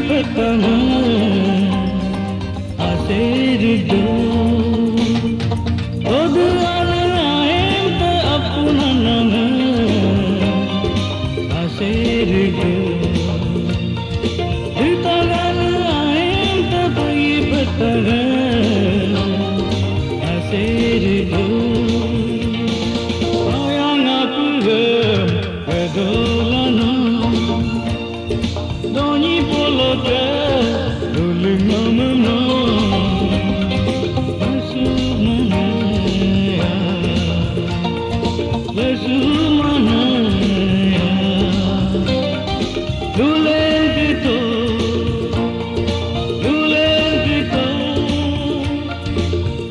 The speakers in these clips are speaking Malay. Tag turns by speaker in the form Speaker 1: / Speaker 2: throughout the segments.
Speaker 1: pertama Asir do Oduan lain keapunan nama Asir do Di tangan lain terbayi pertama Asir do Sayang aku kedolana Doni polote Luling namana Lesumana Lesumana Luling gitu Luling gitu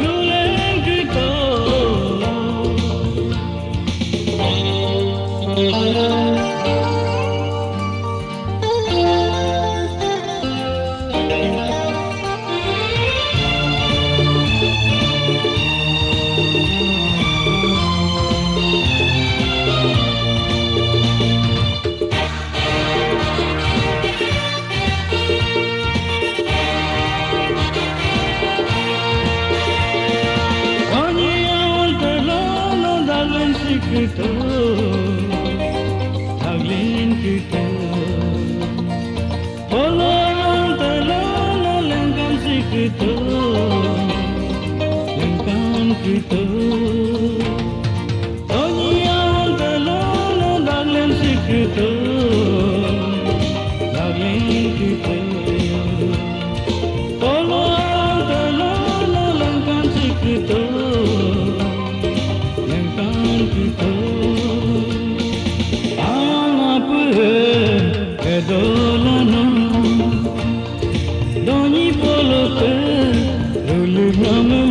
Speaker 1: Luling gitu Kita, taglin kita, polong telong lengkan si kita, lengkan kita. Tonyian telong taglin si kita, taglin kita, polong telong lengkan si kita. Kedolana Doni polote Luling nama